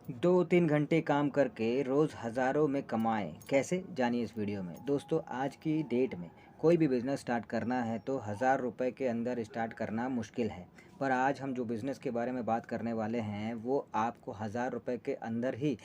2-3 घंटे काम करके रोज़ हज़ारों में कमाएँ, कैसे? जानिए इस वीडियो में। दोस्तों आज की डेट में कोई भी बिज़नेस स्टार्ट करना है तो हज़ार रुपए के अंदर स्टार्ट करना मुश्किल है। पर आज हम जो बिज़नेस के बारे में बात करने वाले हैं वो आपको हज़ार रुपए के अंदर ही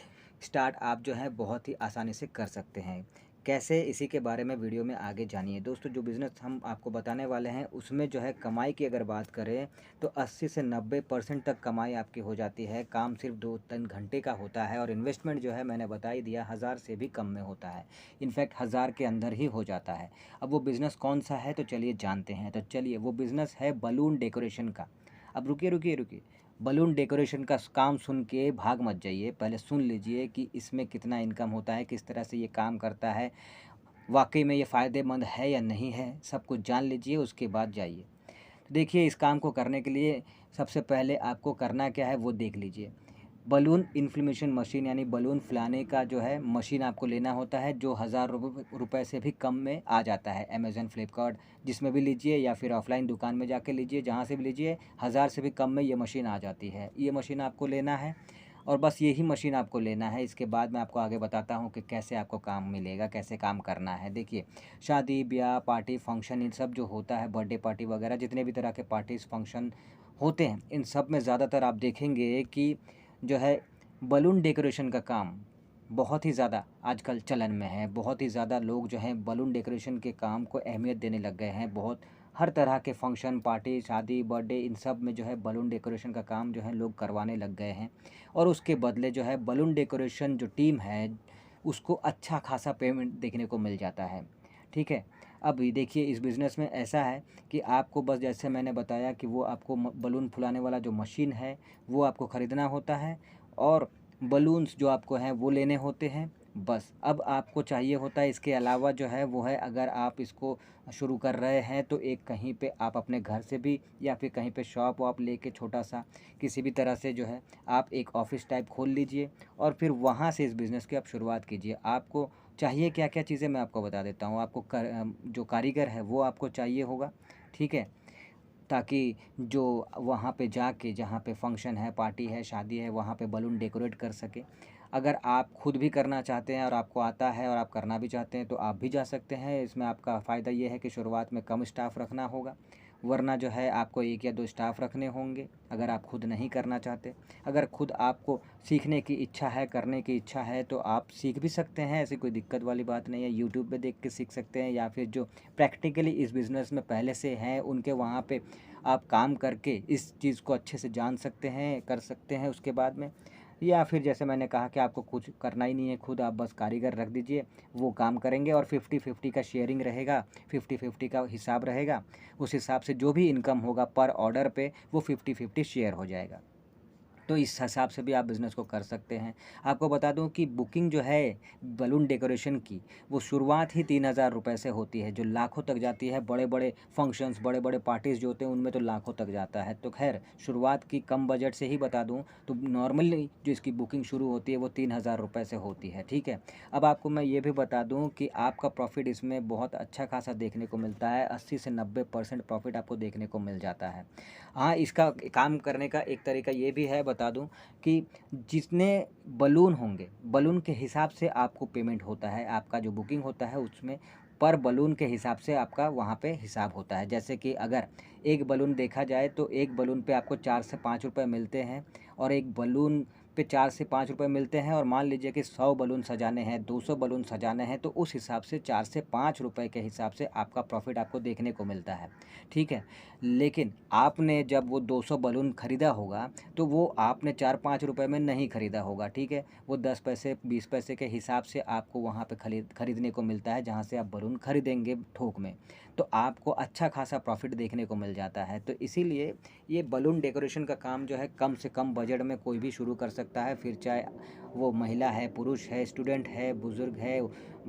स्टार्ट आप जो है बहुत ही आसानी से कर सकते हैं। कैसे? इसी के बारे में वीडियो में आगे जानिए। दोस्तों जो बिज़नेस हम आपको बताने वाले हैं उसमें जो है कमाई की अगर बात करें तो 80 से 90% तक कमाई आपकी हो जाती है। काम सिर्फ 2-3 घंटे का होता है और इन्वेस्टमेंट जो है मैंने बता ही दिया 1000 से भी कम में होता है। इनफैक्ट 1000 के अंदर ही हो जाता है। अब वो बिज़नेस कौन-सा है तो चलिए जानते हैं। तो चलिए वो बिज़नेस है बलून डेकोरेशन का। अब रुकिए। बलून डेकोरेशन का काम सुन के भाग मत जाइए। पहले सुन लीजिए कि इसमें कितना इनकम होता है, किस तरह से ये काम करता है, वाक़ई में ये फ़ायदेमंद है या नहीं है, सब कुछ जान लीजिए उसके बाद जाइए। देखिए इस काम को करने के लिए सबसे पहले आपको करना क्या है वो देख लीजिए। बलून इन्फ्लेमेशन मशीन यानी बलून फुलाने का जो है मशीन आपको लेना होता है जो हज़ार रुपए से भी कम में आ जाता है। अमेज़न, फ्लिपकार्ट जिसमें भी लीजिए या फिर ऑफ़लाइन दुकान में जाके लीजिए, जहाँ से भी लीजिए 1000 से भी कम में ये मशीन आ जाती है। ये मशीन आपको लेना है और बस यही मशीन आपको लेना है। इसके बाद मैं आपको आगे बताता हूँ कि कैसे आपको काम मिलेगा, कैसे काम करना है। देखिए शादी, ब्याह, पार्टी, फंक्शन इन सब जो होता है, बर्थडे पार्टी वगैरह जितने भी तरह के पार्टीज़, फंक्शन होते हैं, इन सब में ज़्यादातर आप देखेंगे कि जो है बलून डेकोरेशन का काम बहुत ही ज़्यादा आजकल चलन में है। बहुत ही ज़्यादा लोग जो हैं बलून डेकोरेशन के काम को अहमियत देने लग गए हैं। बहुत हर तरह के फंक्शन, पार्टी, शादी, बर्थडे इन सब में जो है बलून डेकोरेशन का काम जो है लोग करवाने लग गए हैं। और उसके बदले जो है बलून डेकोरेशन जो टीम है, उसको अच्छा खासा पेमेंट देखने को मिल जाता है। ठीक है? अब ये देखिए इस बिज़नेस में ऐसा है कि आपको बस जैसे मैंने बताया कि वो आपको बलून फुलाने वाला जो मशीन है वो आपको ख़रीदना होता है और बलून्स जो आपको हैं वो लेने होते हैं बस। अब आपको चाहिए होता है इसके अलावा जो है वो है अगर आप इसको शुरू कर रहे हैं तो एक कहीं पे आप अपने घर से भी या फिर कहीं पे शॉप वॉप लेके छोटा-सा किसी भी तरह से जो है आप एक ऑफ़िस टाइप खोल लीजिए और फिर वहाँ से इस बिज़नेस की आप शुरुआत कीजिए। आपको चाहिए क्या-क्या चीज़ें मैं आपको बता देता हूँ। आपको जो कारीगर है वो आपको चाहिए होगा, ठीक है? ताकि जो वहाँ पे जाके जहाँ पे फंक्शन है, पार्टी है, शादी है, वहाँ पे बलून डेकोरेट कर सके। अगर आप खुद भी करना चाहते हैं और आपको आता है और आप करना भी चाहते हैं तो आप भी जा सकते हैं। इसमें आपका फ़ायदा ये है कि शुरुआत में कम स्टाफ़ रखना होगा, वरना जो है आपको 1 या 2 स्टाफ़ रखने होंगे अगर आप खुद नहीं करना चाहते। अगर खुद आपको सीखने की इच्छा है, करने की इच्छा है तो आप सीख भी सकते हैं, ऐसी कोई दिक्कत वाली बात नहीं है। यूट्यूब पे देख के सीख सकते हैं या फिर जो प्रैक्टिकली इस बिज़नेस में पहले से हैं उनके वहाँ पे आप काम करके इस चीज़ को अच्छे से जान सकते हैं, कर सकते हैं उसके बाद में। या फिर जैसे मैंने कहा कि आपको कुछ करना ही नहीं है, खुद आप बस कारीगर रख दीजिए, वो काम करेंगे और 50-50 का शेयरिंग रहेगा, 50-50 का हिसाब रहेगा। उस हिसाब से जो भी इनकम होगा पर ऑर्डर पे वो 50-50 शेयर हो जाएगा। तो इस हिसाब से भी आप बिज़नेस को कर सकते हैं। आपको बता दूँ कि बुकिंग जो है बलून डेकोरेशन की, वो शुरुआत ही 3000 रुपए से होती है, जो लाखों तक जाती है। बड़े-बड़े फंक्शंस, बड़े-बड़े पार्टीज़ जो होते हैं, उनमें तो लाखों तक जाता है। तो ख़ैर, शुरुआत की कम बजट से ही बता दूँ, तो नॉर्मली जो इसकी बुकिंग शुरू होती है, वो 3000 रुपए से होती है, ठीक है? अब आपको मैं ये भी बता दूँ कि आपका प्रॉफ़िट इसमें बहुत अच्छा खासा देखने को मिलता है, 80 से 90% प्रॉफ़िट आपको देखने को मिल जाता है। हाँ, इसका काम करने का एक तरीका ये भी है बता दूँ कि जितने बलून होंगे, बलून के हिसाब से आपको पेमेंट होता है। आपका जो बुकिंग होता है उसमें पर बलून के हिसाब से आपका वहाँ पे हिसाब होता है। जैसे कि अगर एक बलून देखा जाए तो एक बलून पे आपको 4 से 5 रुपए मिलते हैं और एक बलून पे 4 से 5 रुपए मिलते हैं और मान लीजिए कि 100 बलून सजाने हैं, 200 बलून सजाने हैं तो उस हिसाब से 4 से 5 रुपए के हिसाब से आपका प्रॉफ़िट आपको देखने को मिलता है। ठीक है? लेकिन आपने जब वो 200 बलून खरीदा होगा, तो वो आपने 4-5 रुपए में नहीं खरीदा होगा, ठीक है? वो 10 पैसे, 20 पैसे के हिसाब से आपको वहाँ पे खरीदने को मिलता है, जहाँ से आप बलून खरीदेंगे थोक में। तो आपको अच्छा खासा प्रॉफ़िट देखने को मिल जाता है। तो इसीलिए ये बलून डेकोरेशन का काम जो है, कम से कम बजट में कोई भी शुरू कर सकता है, फिर चाहे वो महिला है, पुरुष है, स्टूडेंट है, बुज़ुर्ग है,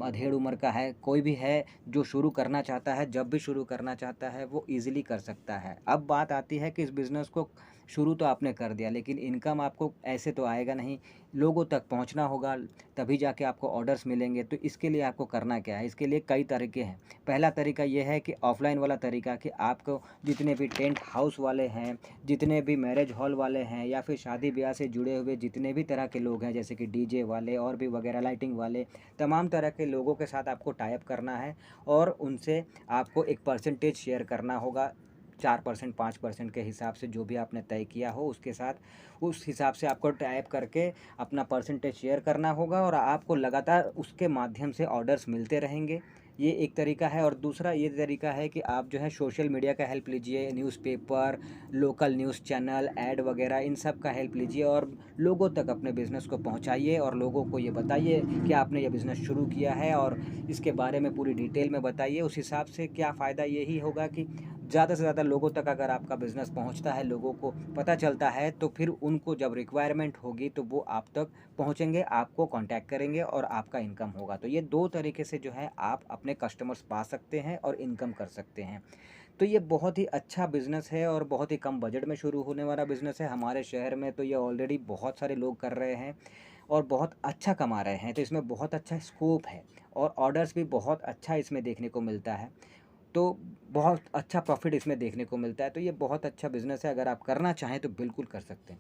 अधेड़ उम्र का है, कोई भी है जो शुरू करना चाहता है, जब भी शुरू करना चाहता है वो ईज़िली कर सकता है। अब बात आती है कि इस बिज़नेस को शुरू तो आपने कर दिया, लेकिन इनकम आपको ऐसे तो आएगा नहीं, लोगों तक पहुँचना होगा, तभी जाके आपको ऑर्डर्स मिलेंगे। तो इसके लिए आपको करना क्या है? इसके लिए कई तरीके हैं। पहला तरीका ये है कि ऑफ़लाइन वाला तरीका, कि आपको जितने भी टेंट हाउस वाले हैं, जितने भी मैरिज हॉल वाले हैं, या फिर शादी-ब्याह से जुड़े हुए जितने भी तरह के लोग हैं, जैसे कि डीजे वाले और भी वगैरह लाइटिंग वाले, तमाम तरह के लोगों के साथ आपको टाई अप करना है और उनसे आपको एक परसेंटेज शेयर करना होगा। 4% 5% के हिसाब से, जो भी आपने तय किया हो उसके साथ, उस हिसाब से आपको टाई अप करके अपना परसेंटेज शेयर करना होगा और आपको लगातार उसके माध्यम से ऑर्डर्स मिलते रहेंगे। ये एक तरीका है। और दूसरा ये तरीका है कि आप जो है सोशल मीडिया का हेल्प लीजिए, newspaper, local news channel, add वगैरह इन सब का हेल्प लीजिए और लोगों तक अपने बिज़नेस को पहुंचाइए और लोगों को ये बताइए कि आपने ये बिज़नेस शुरू किया है और इसके बारे में पूरी डिटेल में बताइए। उस हिसाब से क्या फ़ायदा यही होगा कि ज़्यादा से ज़्यादा लोगों तक अगर आपका बिज़नेस पहुंचता है, लोगों को पता चलता है, तो फिर उनको जब रिक्वायरमेंट होगी तो वो आप तक पहुंचेंगे, आपको कांटेक्ट करेंगे और आपका इनकम होगा। तो ये 2 तरीके से जो है आप अपने कस्टमर्स पा सकते हैं और इनकम कर सकते हैं। तो ये बहुत ही अच्छा बिज़नेस है और बहुत ही कम बजट में शुरू होने वाला बिज़नेस है। हमारे शहर में तो ये ऑलरेडी बहुत सारे लोग कर रहे हैं और बहुत अच्छा कमा रहे हैं। तो इसमें बहुत अच्छा स्कोप है और ऑर्डर्स भी बहुत अच्छा इसमें देखने को मिलता है। तो बहुत अच्छा प्रॉफ़िट इसमें देखने को मिलता है। तो ये बहुत अच्छा बिज़नेस है, अगर आप करना चाहें तो बिल्कुल कर सकते हैं।